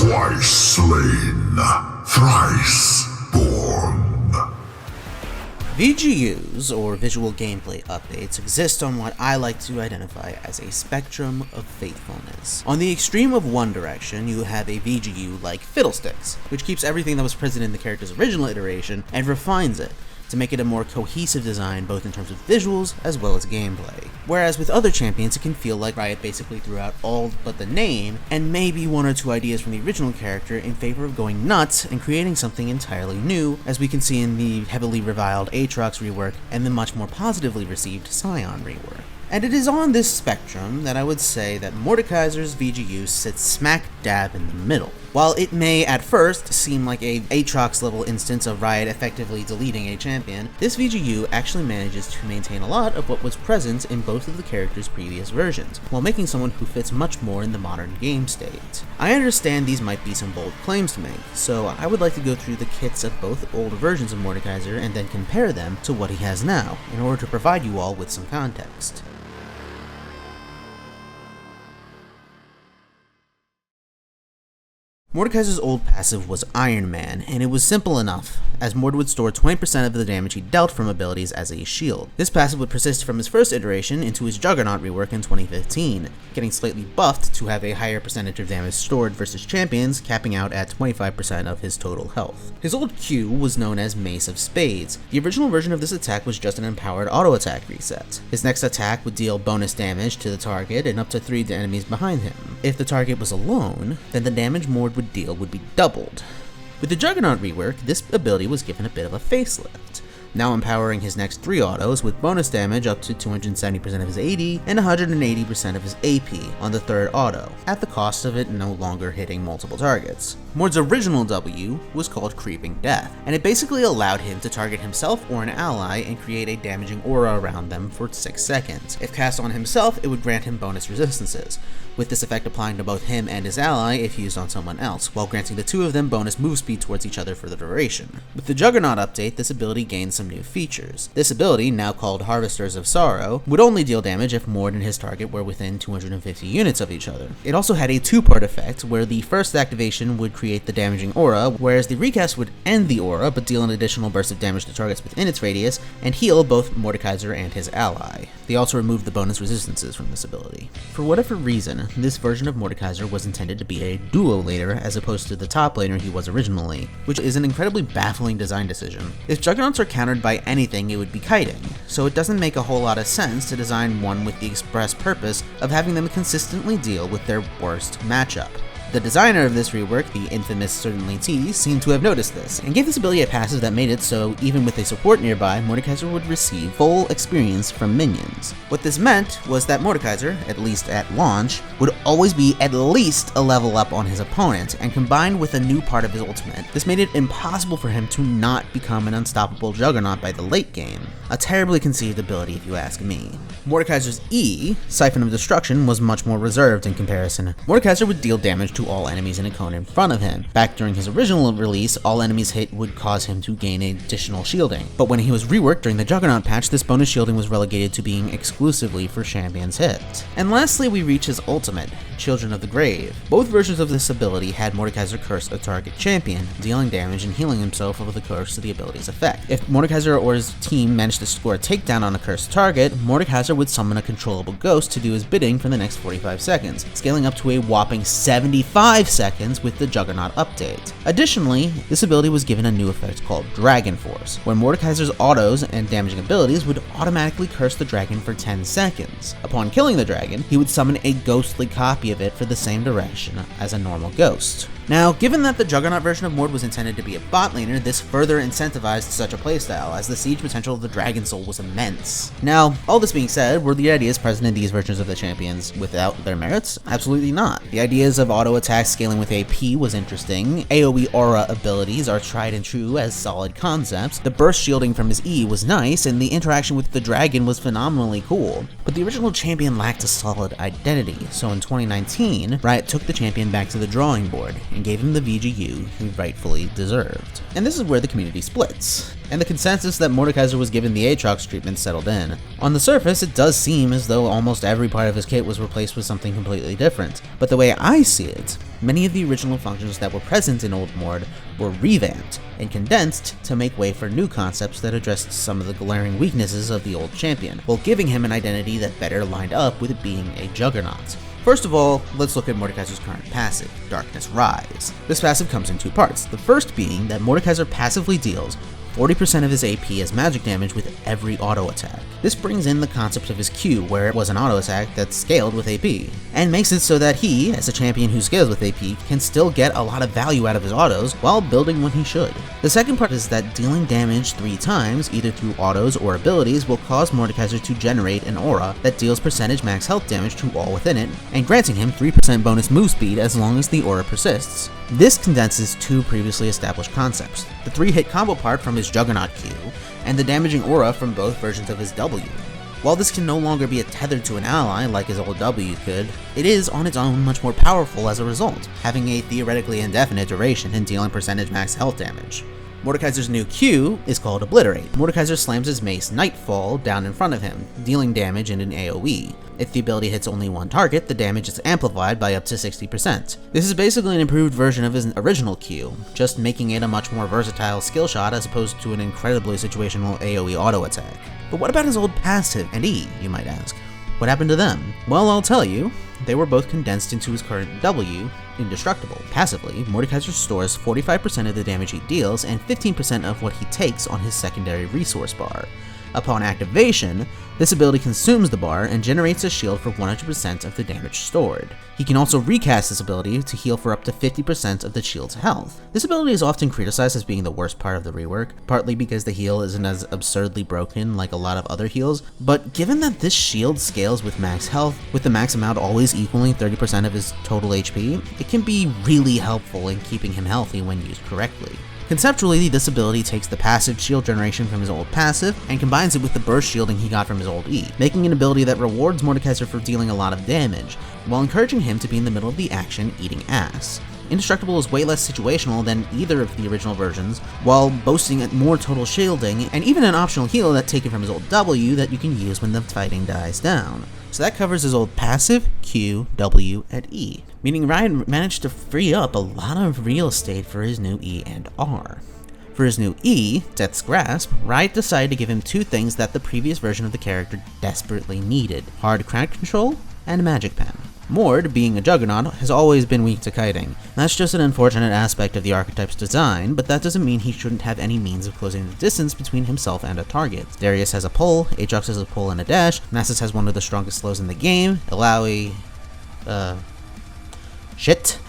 Twice slain, thrice born. VGUs, or visual gameplay updates, exist on what I like to identify as a spectrum of faithfulness. On the extreme of one direction, you have a VGU like Fiddlesticks, which keeps everything that was present in the character's original iteration and refines it to make it a more cohesive design both in terms of visuals as well as gameplay. Whereas with other champions, it can feel like Riot basically threw out all but the name and maybe one or two ideas from the original character in favor of going nuts and creating something entirely new, as we can see in the heavily reviled Aatrox rework and the much more positively received Scion rework. And it is on this spectrum that I would say that Mordekaiser's VGU sits smack dab in the middle. While it may at first seem like a Aatrox level instance of Riot effectively deleting a champion, this VGU actually manages to maintain a lot of what was present in both of the character's previous versions, while making someone who fits much more in the modern game state. I understand these might be some bold claims to make, so I would like to go through the kits of both older versions of Mordekaiser and then compare them to what he has now, in order to provide you all with some context. Mordekaiser's old passive was Iron Man, and it was simple enough, as Mord would store 20% of the damage he dealt from abilities as a shield. This passive would persist from his first iteration into his Juggernaut rework in 2015, getting slightly buffed to have a higher percentage of damage stored versus champions, capping out at 25% of his total health. His old Q was known as Mace of Spades. The original version of this attack was just an empowered auto attack reset. His next attack would deal bonus damage to the target and up to 3 enemies behind him. If the target was alone, then the damage Mord would deal would be doubled. With the Juggernaut rework, this ability was given a bit of a facelift, now empowering his next 3 autos with bonus damage up to 270% of his AD and 180% of his AP on the 3rd auto, at the cost of it no longer hitting multiple targets. Mord's original W was called Creeping Death, and it basically allowed him to target himself or an ally and create a damaging aura around them for 6 seconds. If cast on himself, it would grant him bonus resistances, with this effect applying to both him and his ally if used on someone else, while granting the 2 of them bonus move speed towards each other for the duration. With the Juggernaut update, this ability gained some new features. This ability, now called Harvesters of Sorrow, would only deal damage if Mord and his target were within 250 units of each other. It also had a 2-part effect, where the first activation would create the damaging aura, whereas the recast would end the aura but deal an additional burst of damage to targets within its radius and heal both Mordekaiser and his ally. They also removed the bonus resistances from this ability. For whatever reason, this version of Mordekaiser was intended to be a duo laner as opposed to the top laner he was originally, which is an incredibly baffling design decision. If Juggernauts are countered by anything, it would be kiting, so it doesn't make a whole lot of sense to design one with the express purpose of having them consistently deal with their worst matchup. The designer of this rework, the infamous Certainly T, seemed to have noticed this, and gave this ability a passive that made it so even with a support nearby, Mordekaiser would receive full experience from minions. What this meant was that Mordekaiser, at least at launch, would always be at least a level up on his opponent, and combined with a new part of his ultimate, this made it impossible for him to not become an unstoppable juggernaut by the late game. A terribly conceived ability if you ask me. Mordekaiser's E, Siphon of Destruction, was much more reserved in comparison. Mordekaiser would deal damage to all enemies in a cone in front of him. Back during his original release, all enemies hit would cause him to gain additional shielding, but when he was reworked during the Juggernaut patch, this bonus shielding was relegated to being exclusively for champions hit. And lastly, we reach his ultimate, Children of the Grave. Both versions of this ability had Mordekaiser curse a target champion, dealing damage and healing himself over the course of the ability's effect. If Mordekaiser or his team managed to score a takedown on a cursed target, Mordekaiser would summon a controllable ghost to do his bidding for the next 45 seconds, scaling up to a whopping 75 seconds with the Juggernaut update. Additionally, this ability was given a new effect called Dragon Force, where Mordekaiser's autos and damaging abilities would automatically curse the dragon for 10 seconds. Upon killing the dragon, he would summon a ghostly copy of it for the same duration as a normal ghost. Now, given that the Juggernaut version of Mord was intended to be a bot laner, this further incentivized such a playstyle, as the siege potential of the Dragon Soul was immense. Now, all this being said, were the ideas present in these versions of the champions without their merits? Absolutely not. The ideas of auto attack scaling with AP was interesting, AoE aura abilities are tried and true as solid concepts, the burst shielding from his E was nice, and the interaction with the dragon was phenomenally cool. But the original champion lacked a solid identity, so in 2019, Riot took the champion back to the drawing board and gave him the VGU he rightfully deserved. And this is where the community splits. and the consensus that Mordekaiser was given the Aatrox treatment settled in. On the surface, it does seem as though almost every part of his kit was replaced with something completely different, but the way I see it, many of the original functions that were present in Old Mord were revamped and condensed to make way for new concepts that addressed some of the glaring weaknesses of the old champion, while giving him an identity that better lined up with it being a juggernaut. First of all, let's look at Mordekaiser's current passive, Darkness Rise. This passive comes in two parts, the first being that Mordekaiser passively deals 40% of his AP as magic damage with every auto attack. This brings in the concept of his Q, where it was an auto attack that scaled with AP, and makes it so that he, as a champion who scales with AP, can still get a lot of value out of his autos while building when he should. The second part is that dealing damage 3 times, either through autos or abilities, will cause Mordekaiser to generate an aura that deals percentage max health damage to all within it, and granting him 3% bonus move speed as long as the aura persists. This condenses 2 previously established concepts, the 3-hit combo part from his Juggernaut Q, and the damaging aura from both versions of his W. While this can no longer be tethered to an ally like his old W could, it is on its own much more powerful as a result, having a theoretically indefinite duration and dealing percentage max health damage. Mordekaiser's new Q is called Obliterate. Mordekaiser slams his mace Nightfall down in front of him, dealing damage in an AoE. If the ability hits only one target, the damage is amplified by up to 60%. This is basically an improved version of his original Q, just making it a much more versatile skill shot as opposed to an incredibly situational AoE auto attack. But what about his old passive and E, you might ask? What happened to them? Well, I'll tell you. They were both condensed into his current W, Indestructible. Passively, Mordekaiser stores 45% of the damage he deals and 15% of what he takes on his secondary resource bar. Upon activation, this ability consumes the bar and generates a shield for 100% of the damage stored. He can also recast this ability to heal for up to 50% of the shield's health. This ability is often criticized as being the worst part of the rework, partly because the heal isn't as absurdly broken like a lot of other heals, but given that this shield scales with max health, with the max amount always equaling 30% of his total HP, it can be really helpful in keeping him healthy when used correctly. Conceptually, this ability takes the passive shield generation from his old passive and combines it with the burst shielding he got from his old E, making an ability that rewards Mordekaiser for dealing a lot of damage, while encouraging him to be in the middle of the action eating ass. Indestructible is way less situational than either of the original versions, while boasting more total shielding and even an optional heal that's taken from his old W that you can use when the fighting dies down. So that covers his old passive, Q, W, and E, meaning Ryan managed to free up a lot of real estate for his new E and R. For his new E, Death's Grasp, Riot decided to give him 2 things that the previous version of the character desperately needed: hard crowd control and magic pen. Mord, being a juggernaut, has always been weak to kiting. That's just an unfortunate aspect of the archetype's design, but that doesn't mean he shouldn't have any means of closing the distance between himself and a target. Darius has a pull, Aatrox has a pull and a dash, Nasus has one of the strongest slows in the game, Illaoi,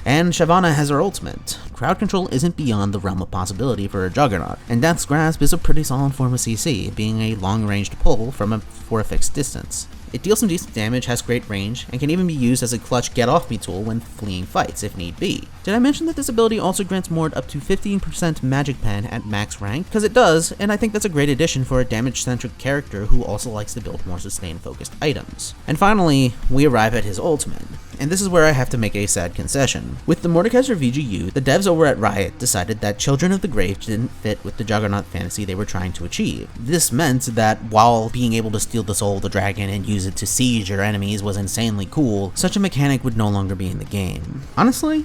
and Shyvana has her ultimate. Crowd control isn't beyond the realm of possibility for a juggernaut, and Death's Grasp is a pretty solid form of CC, being a long-ranged pull for a fixed distance. It deals some decent damage, has great range, and can even be used as a clutch get-off-me tool when fleeing fights, if need be. Did I mention that this ability also grants Mord up to 15% magic pen at max rank? Because it does, and I think that's a great addition for a damage-centric character who also likes to build more sustained-focused items. And finally, we arrive at his ultimate. And this is where I have to make a sad concession. With the Mordekaiser VGU, the devs over at Riot decided that Children of the Grave didn't fit with the Juggernaut fantasy they were trying to achieve. This meant that while being able to steal the soul of the dragon and use it to siege your enemies was insanely cool, such a mechanic would no longer be in the game. Honestly,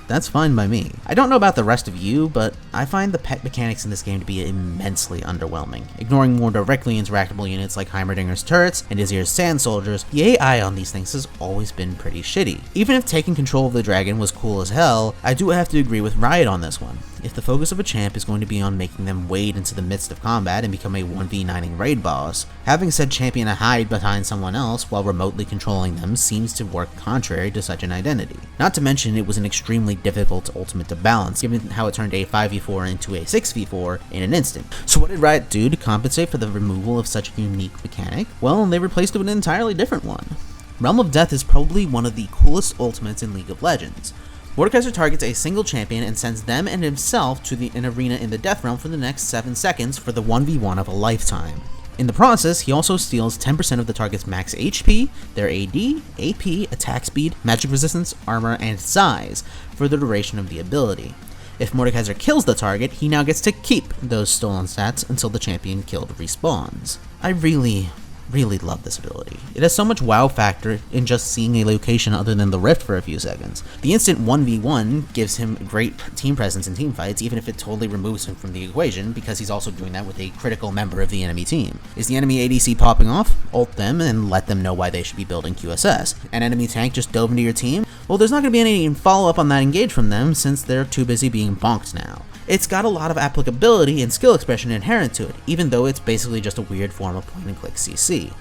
that's fine by me. I don't know about the rest of you, but I find the pet mechanics in this game to be immensely underwhelming. Ignoring more directly interactable units like Heimerdinger's turrets and Izir's sand soldiers, the AI on these things has always been pretty shitty. Even if taking control of the dragon was cool as hell, I do have to agree with Riot on this one. If the focus of a champ is going to be on making them wade into the midst of combat and become a 1v9ing raid boss, having said champion hide behind someone else while remotely controlling them seems to work contrary to such an identity. Not to mention it was an extremely difficult ultimate to balance, given how it turned a 5v4 into a 6v4 in an instant. So what did Riot do to compensate for the removal of such a unique mechanic? Well, they replaced it with an entirely different one. Realm of Death is probably one of the coolest ultimates in League of Legends. Mordekaiser targets a single champion and sends them and himself to an arena in the Death Realm for the next 7 seconds for the 1v1 of a lifetime. In the process, he also steals 10% of the target's max HP, their AD, AP, attack speed, magic resistance, armor, and size for the duration of the ability. If Mordekaiser kills the target, he now gets to keep those stolen stats until the champion killed respawns. I really love this ability. It has so much wow factor in just seeing a location other than the rift for a few seconds. The instant 1v1 gives him great team presence in team fights, even if it totally removes him from the equation, because he's also doing that with a critical member of the enemy team. Is the enemy ADC popping off? Ult them and let them know why they should be building QSS. An enemy tank just dove into your team? Well, there's not going to be any follow-up on that engage from them, since they're too busy being bonked now. It's got a lot of applicability and skill expression inherent to it, even though it's basically just a weird form of point-and-click CC.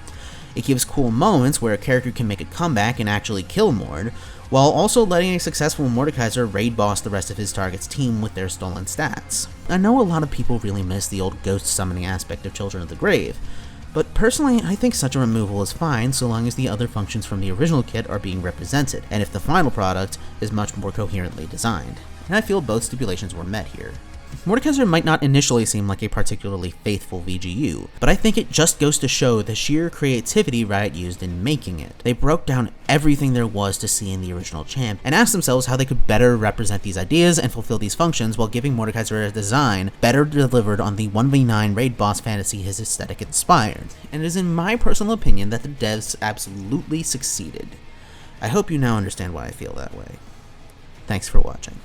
It gives cool moments where a character can make a comeback and actually kill Mord, while also letting a successful Mordekaiser raid boss the rest of his target's team with their stolen stats. I know a lot of people really miss the old ghost summoning aspect of Children of the Grave, but personally I think such a removal is fine so long as the other functions from the original kit are being represented, and if the final product is much more coherently designed. And I feel both stipulations were met here. Mordekaiser might not initially seem like a particularly faithful VGU, but I think it just goes to show the sheer creativity Riot used in making it. They broke down everything there was to see in the original champ, and asked themselves how they could better represent these ideas and fulfill these functions while giving Mordekaiser a design better delivered on the 1v9 raid boss fantasy his aesthetic inspired. And it is in my personal opinion that the devs absolutely succeeded. I hope you now understand why I feel that way. Thanks for watching.